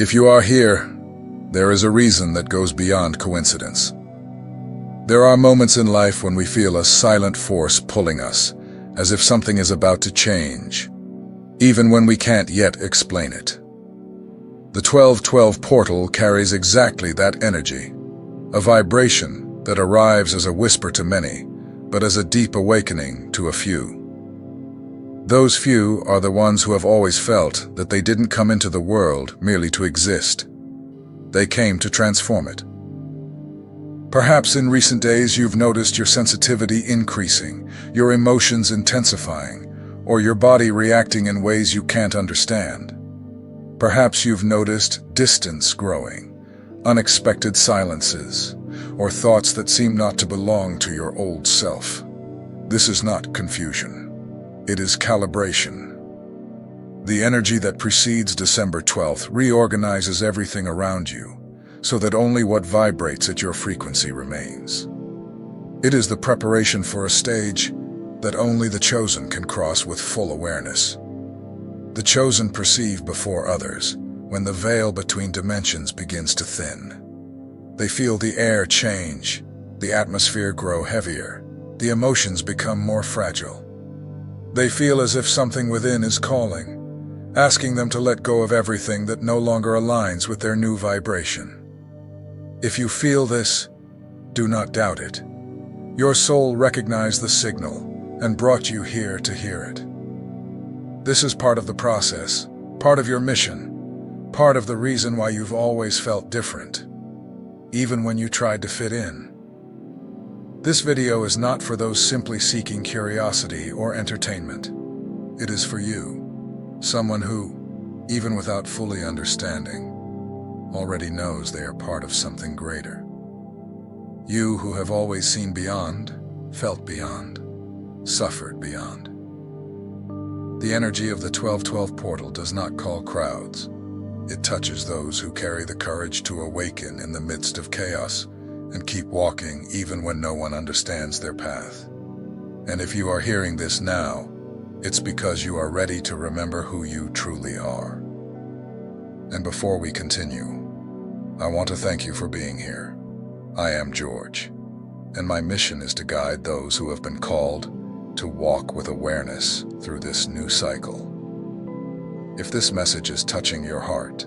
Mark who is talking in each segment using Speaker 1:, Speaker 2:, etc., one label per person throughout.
Speaker 1: If you are here, there is a reason that goes beyond coincidence. There are moments in life when we feel a silent force pulling us, as if something is about to change, even when we can't yet explain it. The 1212 portal carries exactly that energy, a vibration that arrives as a whisper to many, but as a deep awakening to a few. Those few are the ones who have always felt that they didn't come into the world merely to exist. They came to transform it. Perhaps in recent days you've noticed your sensitivity increasing, your emotions intensifying, or your body reacting in ways you can't understand. Perhaps you've noticed distance growing, unexpected silences, or thoughts that seem not to belong to your old self. This is not confusion. It is calibration. The energy that precedes December 12th reorganizes everything around you, so that only what vibrates at your frequency remains. It is the preparation for a stage that only the chosen can cross with full awareness. The chosen perceive before others when the veil between dimensions begins to thin. They feel the air change, the atmosphere grow heavier, the emotions become more fragile. They feel as if something within is calling, asking them to let go of everything that no longer aligns with their new vibration. If you feel this, do not doubt it. Your soul recognized the signal and brought you here to hear it. This is part of the process, part of your mission, part of the reason why you've always felt different, even when you tried to fit in. This video is not for those simply seeking curiosity or entertainment. It is for you, someone who, even without fully understanding, already knows they are part of something greater. You who have always seen beyond, felt beyond, suffered beyond. The energy of the 1212 portal does not call crowds. It touches those who carry the courage to awaken in the midst of chaos and keep walking even when no one understands their path. And if you are hearing this now, it's because you are ready to remember who you truly are. And before we continue, I want to thank you for being here. I am George, and my mission is to guide those who have been called to walk with awareness through this new cycle. If this message is touching your heart,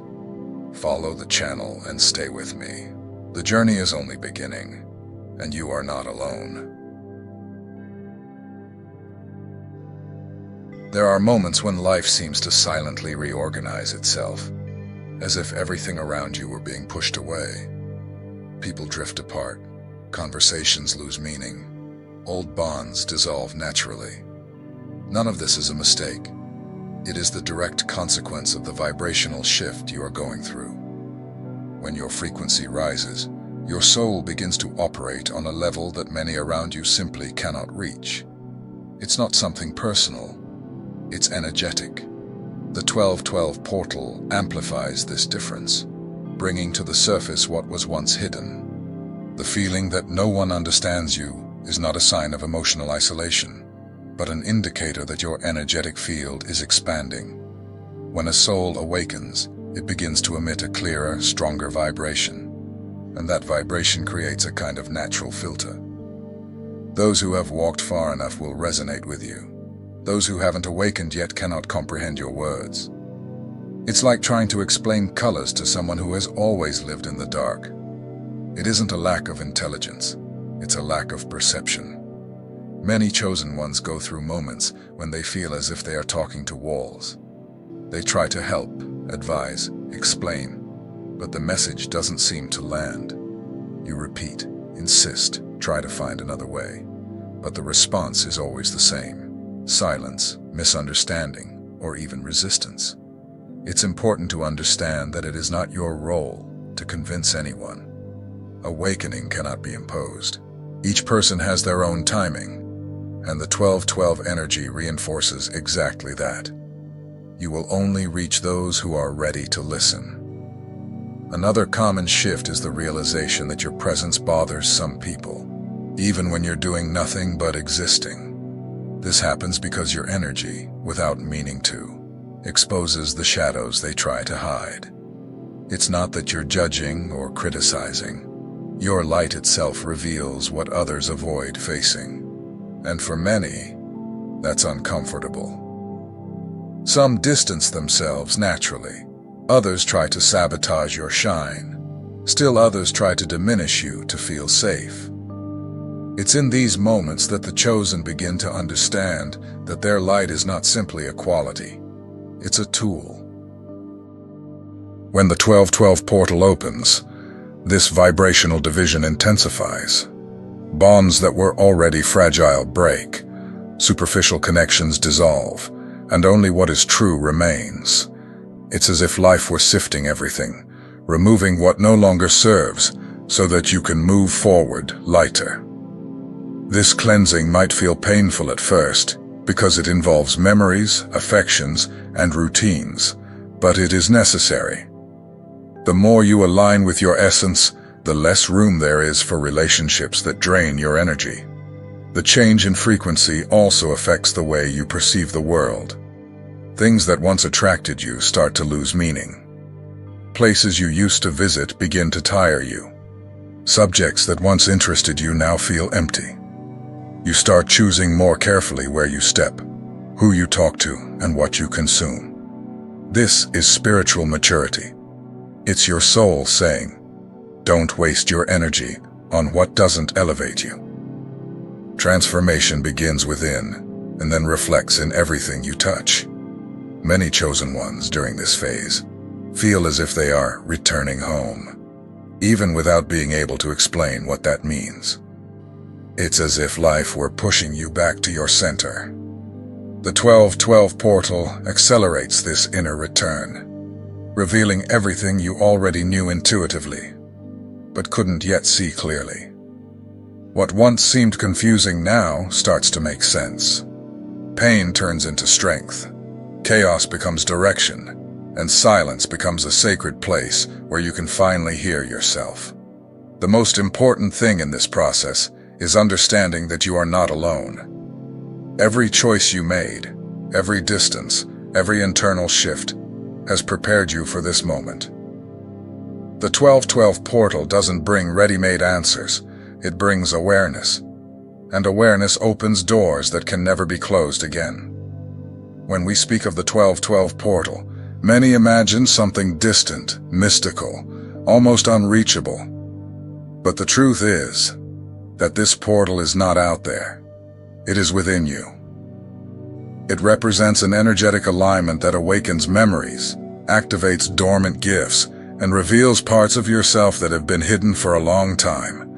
Speaker 1: follow the channel and stay with me. The journey is only beginning, and you are not alone. There are moments when life seems to silently reorganize itself, as if everything around you were being pushed away. People drift apart, conversations lose meaning, old bonds dissolve naturally. None of this is a mistake. It is the direct consequence of the vibrational shift you are going through. When your frequency rises, your soul begins to operate on a level that many around you simply cannot reach. It's not something personal, it's energetic. The 1212 portal amplifies this difference, bringing to the surface what was once hidden. The feeling that no one understands you is not a sign of emotional isolation, but an indicator that your energetic field is expanding. When a soul awakens, it begins to emit a clearer, stronger vibration, and that vibration creates a kind of natural filter. Those who have walked far enough will resonate with you. Those who haven't awakened yet cannot comprehend your words. It's like trying to explain colors to someone who has always lived in the dark. It isn't a lack of intelligence, it's a lack of perception. Many chosen ones go through moments when they feel as if they are talking to walls. They try to help, advise, explain, but the message doesn't seem to land. You repeat, insist, try to find another way, but the response is always the same. Silence, misunderstanding, or even resistance. It's important to understand that it is not your role to convince anyone. Awakening cannot be imposed. Each person has their own timing, and the 1212 energy reinforces exactly that. You will only reach those who are ready to listen. Another common shift is the realization that your presence bothers some people, even when you're doing nothing but existing. This happens because your energy, without meaning to, exposes the shadows they try to hide. It's not that you're judging or criticizing. Your light itself reveals what others avoid facing. And for many, that's uncomfortable. Some distance themselves naturally. Others try to sabotage your shine. Still others try to diminish you to feel safe. It's in these moments that the chosen begin to understand that their light is not simply a quality. It's a tool. When the 12-12 portal opens, this vibrational division intensifies. Bonds that were already fragile break, superficial connections dissolve, and only what is true remains. It's as if life were sifting everything, removing what no longer serves, so that you can move forward lighter. This cleansing might feel painful at first, because it involves memories, affections, and routines, but it is necessary. The more you align with your essence, the less room there is for relationships that drain your energy. The change in frequency also affects the way you perceive the world. Things that once attracted you start to lose meaning. Places you used to visit begin to tire you. Subjects that once interested you now feel empty. You start choosing more carefully where you step, who you talk to, and what you consume. This is spiritual maturity. It's your soul saying, "Don't waste your energy on what doesn't elevate you." Transformation begins within, and then reflects in everything you touch. Many chosen ones during this phase feel as if they are returning home, even without being able to explain what that means. It's as if life were pushing you back to your center. The 12-12 portal accelerates this inner return, revealing everything you already knew intuitively, but couldn't yet see clearly. What once seemed confusing now starts to make sense. Pain turns into strength. Chaos becomes direction, and silence becomes a sacred place where you can finally hear yourself. The most important thing in this process is understanding that you are not alone. Every choice you made, every distance, every internal shift has prepared you for this moment. The 12-12 portal doesn't bring ready-made answers. It brings awareness, and awareness opens doors that can never be closed again. When we speak of the 12-12 portal, many imagine something distant, mystical, almost unreachable. But the truth is that this portal is not out there. It is within you. It represents an energetic alignment that awakens memories, activates dormant gifts, and reveals parts of yourself that have been hidden for a long time.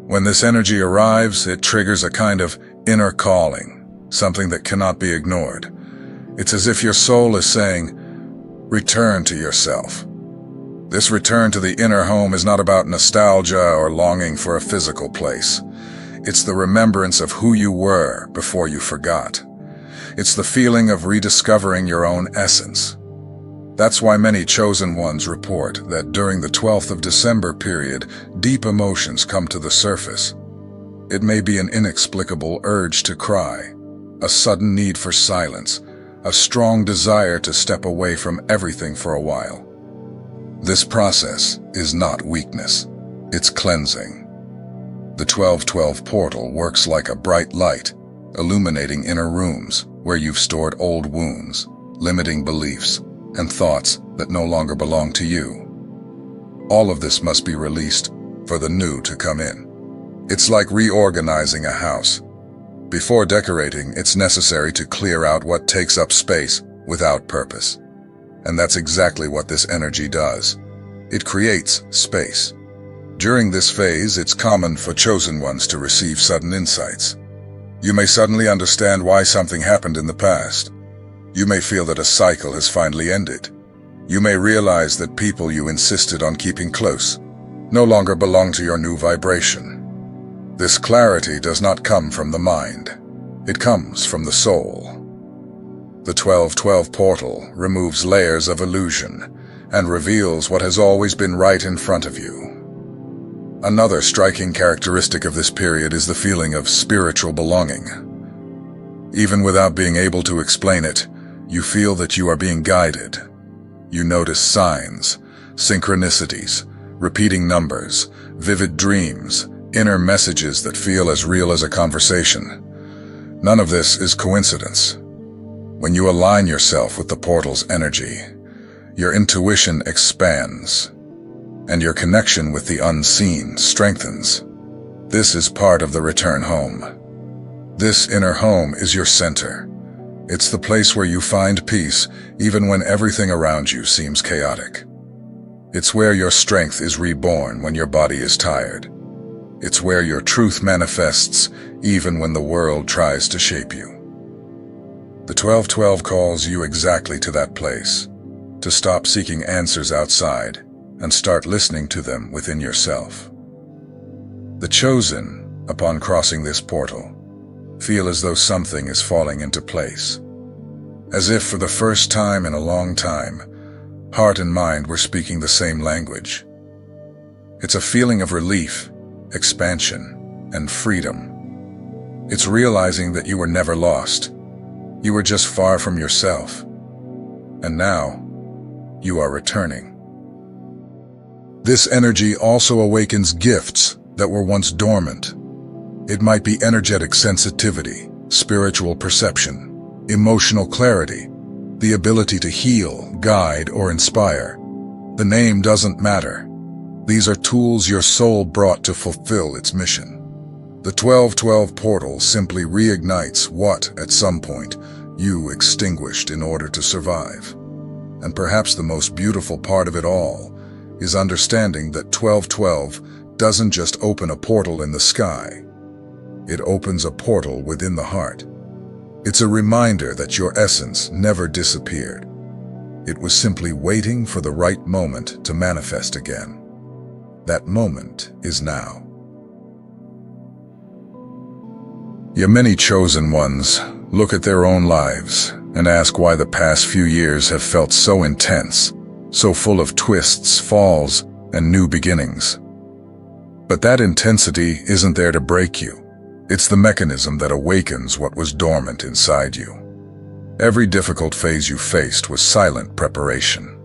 Speaker 1: When this energy arrives, it triggers a kind of inner calling, something that cannot be ignored. It's as if your soul is saying, "Return to yourself." This return to the inner home is not about nostalgia or longing for a physical place. It's the remembrance of who you were before you forgot. It's the feeling of rediscovering your own essence. That's why many chosen ones report that during the 12th of December period, deep emotions come to the surface. It may be an inexplicable urge to cry, a sudden need for silence, a strong desire to step away from everything for a while. This process is not weakness, it's cleansing. The 12-12 portal works like a bright light, illuminating inner rooms where you've stored old wounds, limiting beliefs, and thoughts that no longer belong to you. All of this must be released for the new to come in. It's like reorganizing a house. Before decorating, it's necessary to clear out what takes up space without purpose. And that's exactly what this energy does. It creates space. During this phase, it's common for chosen ones to receive sudden insights. You may suddenly understand why something happened in the past. You may feel that a cycle has finally ended. You may realize that people you insisted on keeping close no longer belong to your new vibration. This clarity does not come from the mind. It comes from the soul. The 12-12 portal removes layers of illusion and reveals what has always been right in front of you. Another striking characteristic of this period is the feeling of spiritual belonging. Even without being able to explain it, you feel that you are being guided. You notice signs synchronicities, repeating numbers, vivid dreams, inner messages that feel as real as a conversation. None of this is coincidence. When you align yourself with the portal's energy, your intuition expands, and your connection with the unseen strengthens. This is part of the return home. This inner home is your center. It's the place where you find peace even when everything around you seems chaotic. It's where your strength is reborn when your body is tired. It's where your truth manifests even when the world tries to shape you. The 1212 calls you exactly to that place, to stop seeking answers outside and start listening to them within yourself. The chosen, upon crossing this portal, feel as though something is falling into place. As if for the first time in a long time, heart and mind were speaking the same language. It's a feeling of relief, expansion, and freedom. It's realizing that you were never lost. You were just far from yourself. And now, you are returning. This energy also awakens gifts that were once dormant. It might be energetic sensitivity, spiritual perception, emotional clarity, the ability to heal, guide, or inspire. The name doesn't matter. These are tools your soul brought to fulfill its mission. The 1212 portal simply reignites what, at some point, you extinguished in order to survive. And perhaps the most beautiful part of it all is understanding that 1212 doesn't just open a portal in the sky. It opens a portal within the heart. It's a reminder that your essence never disappeared. It was simply waiting for the right moment to manifest again. That moment is now. Your many chosen ones look at their own lives and ask why the past few years have felt so intense, so full of twists, falls, and new beginnings. But that intensity isn't there to break you. It's the mechanism that awakens what was dormant inside you. Every difficult phase you faced was silent preparation.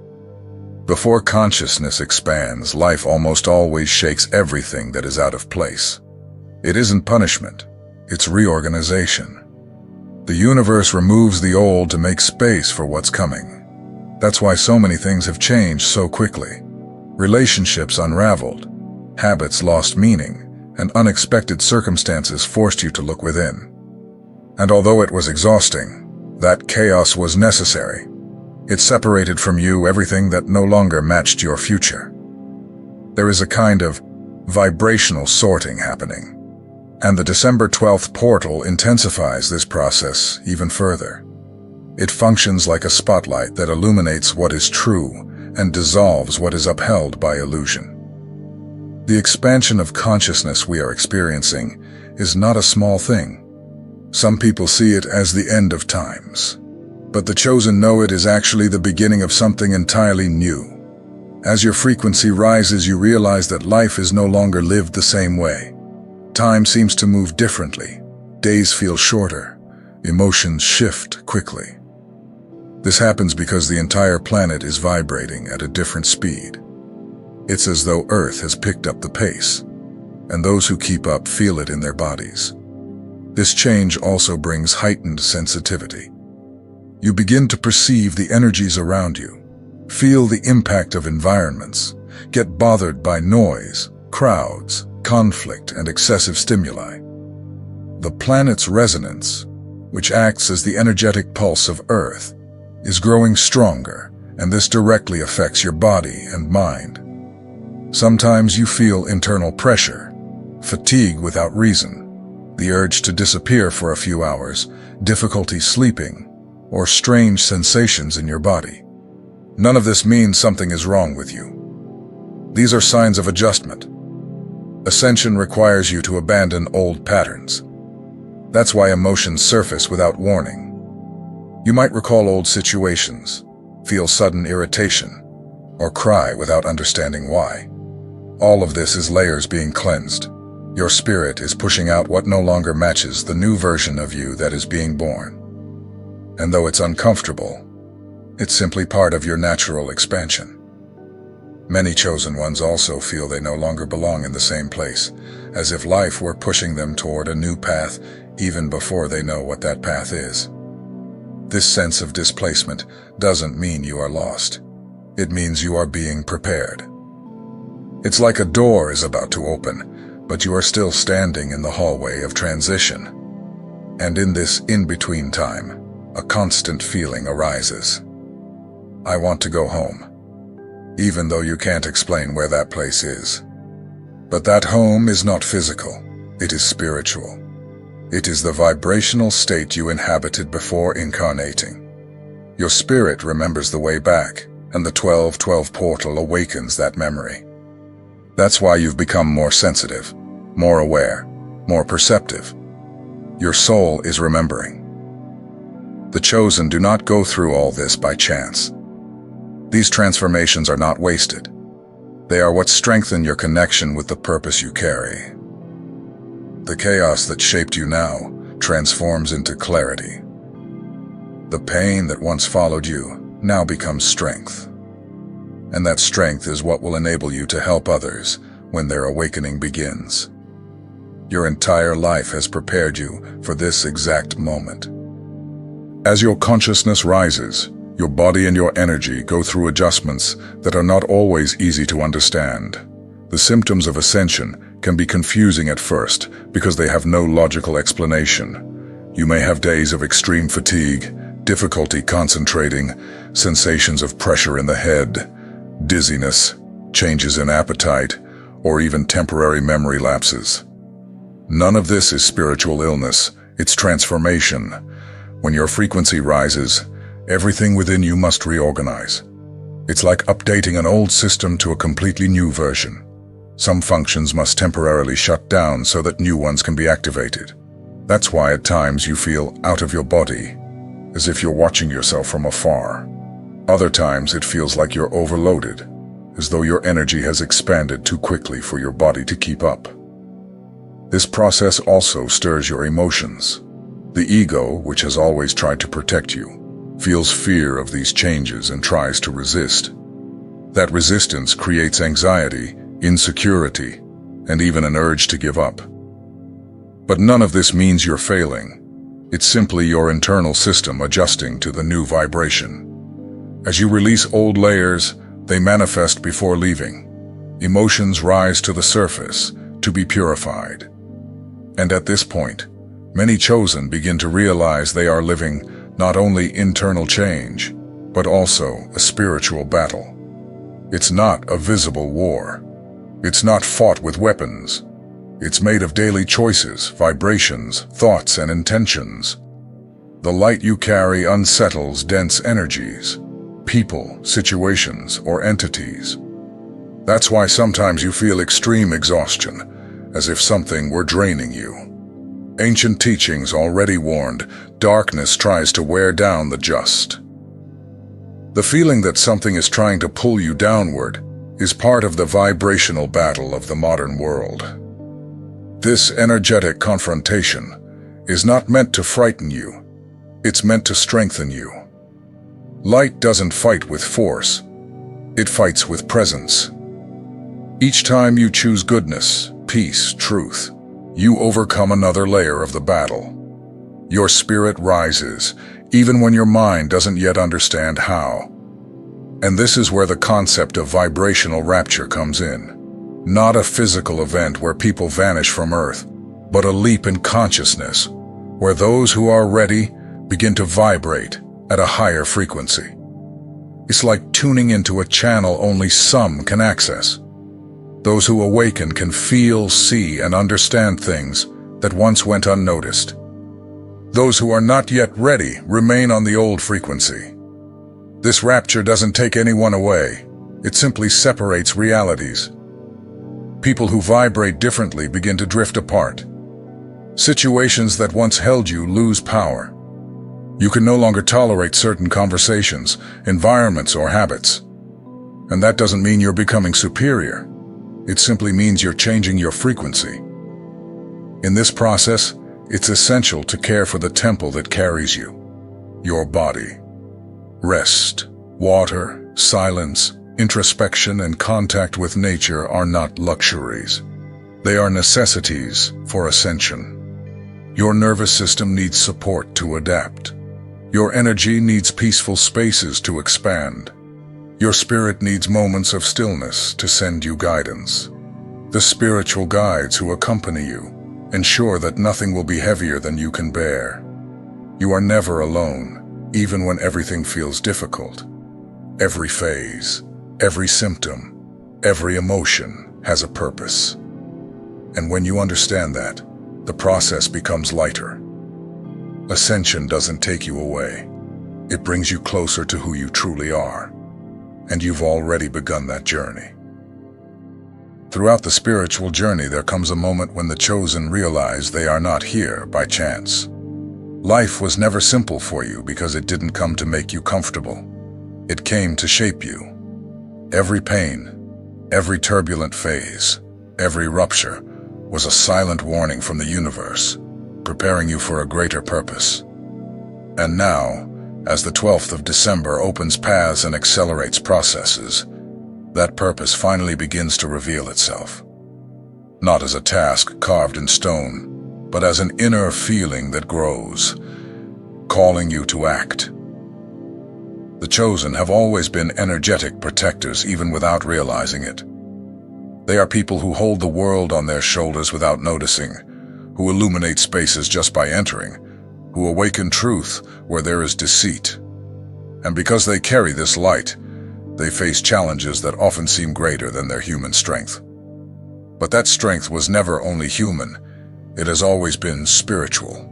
Speaker 1: Before consciousness expands, life almost always shakes everything that is out of place. It isn't punishment, it's reorganization. The universe removes the old to make space for what's coming. That's why so many things have changed so quickly. Relationships unraveled, habits lost meaning, and unexpected circumstances forced you to look within. And although it was exhausting, that chaos was necessary. It separated from you everything that no longer matched your future. There is a kind of vibrational sorting happening. And the December 12th portal intensifies this process even further. It functions like a spotlight that illuminates what is true and dissolves what is upheld by illusion. The expansion of consciousness we are experiencing is not a small thing. Some people see it as the end of times, but the chosen know it is actually the beginning of something entirely new. As your frequency rises, you realize that life is no longer lived the same way. Time seems to move differently. Days feel shorter. Emotions shift quickly. This happens because the entire planet is vibrating at a different speed. It's as though Earth has picked up the pace, and those who keep up feel it in their bodies. This change also brings heightened sensitivity. You begin to perceive the energies around you, feel the impact of environments, get bothered by noise, crowds, conflict, and excessive stimuli. The planet's resonance, which acts as the energetic pulse of Earth, is growing stronger, and this directly affects your body and mind. Sometimes you feel internal pressure, fatigue without reason, the urge to disappear for a few hours, difficulty sleeping, or strange sensations in your body. None of this means something is wrong with you. These are signs of adjustment. Ascension requires you to abandon old patterns. That's why emotions surface without warning. You might recall old situations, feel sudden irritation, or cry without understanding why. All of this is layers being cleansed. Your spirit is pushing out what no longer matches the new version of you that is being born. And though it's uncomfortable, it's simply part of your natural expansion. Many chosen ones also feel they no longer belong in the same place, as if life were pushing them toward a new path even before they know what that path is. This sense of displacement doesn't mean you are lost. It means you are being prepared. It's like a door is about to open, but you are still standing in the hallway of transition. And in this in-between time, a constant feeling arises. I want to go home, even though you can't explain where that place is. But that home is not physical, it is spiritual. It is the vibrational state you inhabited before incarnating. Your spirit remembers the way back, and the 1212 portal awakens that memory. That's why you've become more sensitive, more aware, more perceptive. Your soul is remembering. The chosen do not go through all this by chance. These transformations are not wasted. They are what strengthen your connection with the purpose you carry. The chaos that shaped you now transforms into clarity. The pain that once followed you now becomes strength. And that strength is what will enable you to help others when their awakening begins. Your entire life has prepared you for this exact moment. As your consciousness rises, your body and your energy go through adjustments that are not always easy to understand. The symptoms of ascension can be confusing at first because they have no logical explanation. You may have days of extreme fatigue, difficulty concentrating, sensations of pressure in the head, dizziness, changes in appetite, or even temporary memory lapses. None of this is spiritual illness, it's transformation. When your frequency rises, everything within you must reorganize. It's like updating an old system to a completely new version. Some functions must temporarily shut down so that new ones can be activated. That's why at times you feel out of your body, as if you're watching yourself from afar. Other times it feels like you're overloaded, as though your energy has expanded too quickly for your body to keep up. This process also stirs your emotions. The ego, which has always tried to protect you, feels fear of these changes and tries to resist. That resistance creates anxiety, insecurity, and even an urge to give up. But none of this means you're failing. It's simply your internal system adjusting to the new vibration. As you release old layers, they manifest before leaving. Emotions rise to the surface to be purified. And at this point, many chosen begin to realize they are living not only internal change, but also a spiritual battle. It's not a visible war. It's not fought with weapons. It's made of daily choices, vibrations, thoughts, and intentions. The light you carry unsettles dense energies, people, situations, or entities. That's why sometimes you feel extreme exhaustion, as if something were draining you. Ancient teachings already warned, darkness tries to wear down the just. The feeling that something is trying to pull you downward is part of the vibrational battle of the modern world. This energetic confrontation is not meant to frighten you, it's meant to strengthen you. Light doesn't fight with force, it fights with presence. Each time you choose goodness, peace, truth, you overcome another layer of the battle. Your spirit rises, even when your mind doesn't yet understand how. And this is where the concept of vibrational rapture comes in. Not a physical event where people vanish from Earth, but a leap in consciousness, where those who are ready begin to vibrate at a higher frequency. It's like tuning into a channel only some can access. Those who awaken can feel, see, and understand things that once went unnoticed. Those who are not yet ready remain on the old frequency. This rapture doesn't take anyone away. It simply separates realities. People who vibrate differently begin to drift apart. Situations that once held you lose power. You can no longer tolerate certain conversations, environments, or habits. And that doesn't mean you're becoming superior. It simply means you're changing your frequency. In this process, it's essential to care for the temple that carries you, your body. Rest, water, silence, Introspection and contact with nature are not luxuries. They are necessities for ascension. Your nervous system needs support to adapt. Your energy needs peaceful spaces to expand. Your spirit needs moments of stillness to send you guidance. The spiritual guides who accompany you ensure that nothing will be heavier than you can bear. You are never alone, even when everything feels difficult. Every phase, every symptom, every emotion has a purpose. And when you understand that, the process becomes lighter. Ascension doesn't take you away. It brings you closer to who you truly are. And you've already begun that journey. Throughout the spiritual journey, there comes a moment when the chosen realize they are not here by chance. Life was never simple for you because it didn't come to make you comfortable. It came to shape you. Every pain, every turbulent phase, every rupture was a silent warning from the universe, preparing you for a greater purpose. And now, as the 12th of December opens paths and accelerates processes, that purpose finally begins to reveal itself. Not as a task carved in stone, but as an inner feeling that grows, calling you to act. The chosen have always been energetic protectors even without realizing it. They are people who hold the world on their shoulders without noticing, who illuminate spaces just by entering, who awaken truth where there is deceit. And because they carry this light, they face challenges that often seem greater than their human strength. But that strength was never only human, it has always been spiritual.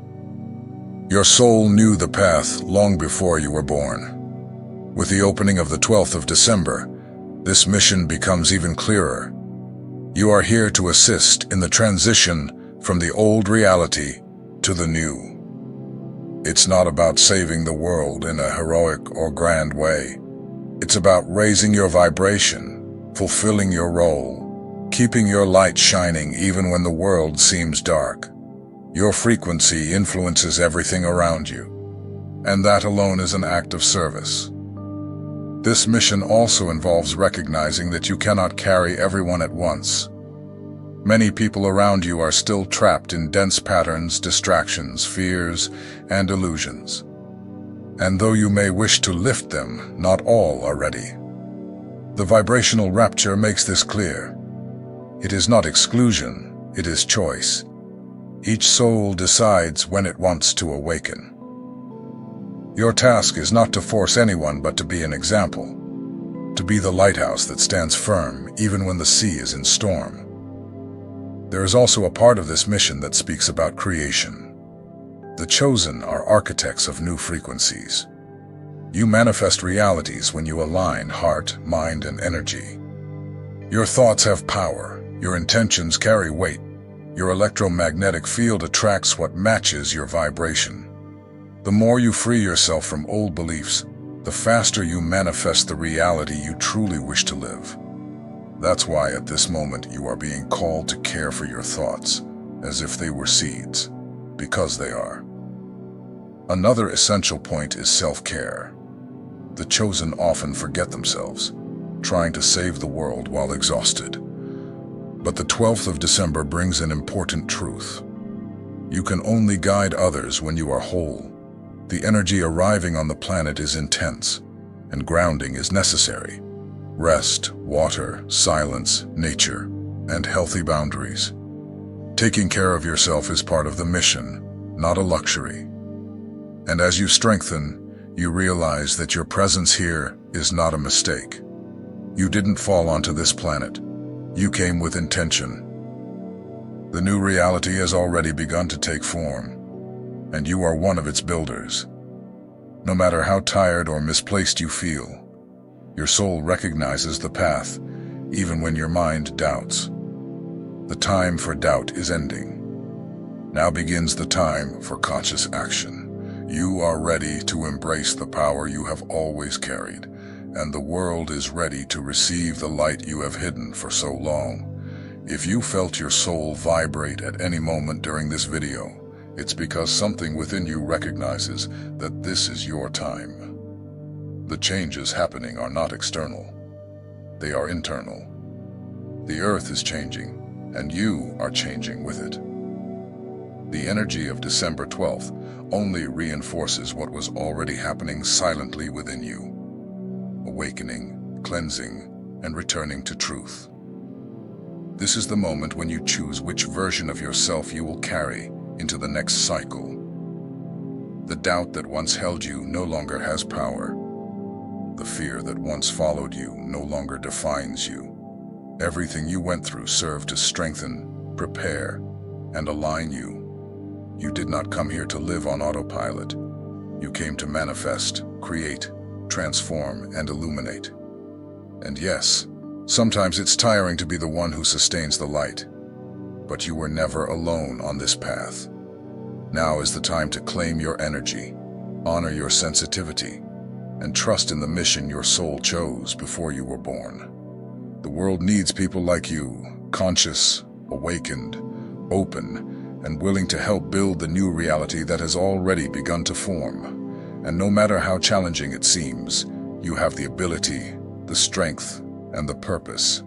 Speaker 1: Your soul knew the path long before you were born. With the opening of the 12th of December, this mission becomes even clearer. You are here to assist in the transition from the old reality to the new. It's not about saving the world in a heroic or grand way. It's about raising your vibration, fulfilling your role, keeping your light shining even when the world seems dark. Your frequency influences everything around you, and that alone is an act of service. This mission also involves recognizing that you cannot carry everyone at once. Many people around you are still trapped in dense patterns, distractions, fears, and illusions. And though you may wish to lift them, not all are ready. The vibrational rapture makes this clear. It is not exclusion, it is choice. Each soul decides when it wants to awaken. Your task is not to force anyone but to be an example, to be the lighthouse that stands firm even when the sea is in storm. There is also a part of this mission that speaks about creation. The chosen are architects of new frequencies. You manifest realities when you align heart, mind, and energy. Your thoughts have power, your intentions carry weight, your electromagnetic field attracts what matches your vibration. The more you free yourself from old beliefs, the faster you manifest the reality you truly wish to live. That's why at this moment you are being called to care for your thoughts, as if they were seeds, because they are. Another essential point is self-care. The chosen often forget themselves, trying to save the world while exhausted. But the 12th of December brings an important truth. You can only guide others when you are whole. The energy arriving on the planet is intense, and grounding is necessary. Rest, water, silence, nature, and healthy boundaries. Taking care of yourself is part of the mission, not a luxury. And as you strengthen, you realize that your presence here is not a mistake. You didn't fall onto this planet. You came with intention. The new reality has already begun to take form, and you are one of its builders. No matter how tired or misplaced you feel, your soul recognizes the path, even when your mind doubts. The time for doubt is ending. Now begins the time for conscious action. You are ready to embrace the power you have always carried, and the world is ready to receive the light you have hidden for so long. If you felt your soul vibrate at any moment during this video, it's because something within you recognizes that this is your time. The changes happening are not external. They are internal. The earth is changing, and you are changing with it. The energy of December 12th only reinforces what was already happening silently within you. Awakening, cleansing, and returning to truth. This is the moment when you choose which version of yourself you will carry into the next cycle. The doubt that once held you no longer has power. The fear that once followed you no longer defines you. Everything you went through served to strengthen, prepare, and align you. You did not come here to live on autopilot. You came to manifest, create, transform, and illuminate. And yes, sometimes it's tiring to be the one who sustains the light. But you were never alone on this path. Now is the time to claim your energy, honor your sensitivity, and trust in the mission your soul chose before you were born. The world needs people like you, conscious, awakened, open, and willing to help build the new reality that has already begun to form. And no matter how challenging it seems, you have the ability, the strength, and the purpose.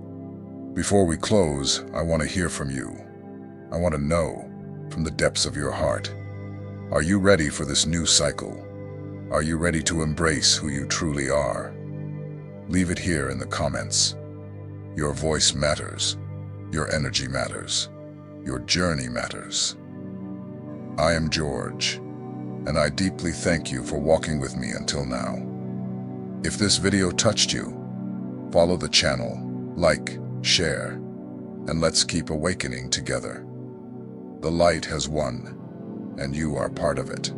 Speaker 1: Before we close, I want to hear from you. I want to know, from the depths of your heart, are you ready for this new cycle? Are you ready to embrace who you truly are? Leave it here in the comments. Your voice matters. Your energy matters. Your journey matters. I am George, and I deeply thank you for walking with me until now. If this video touched you, follow the channel, like, share, and let's keep awakening together. The light has won, and you are part of it.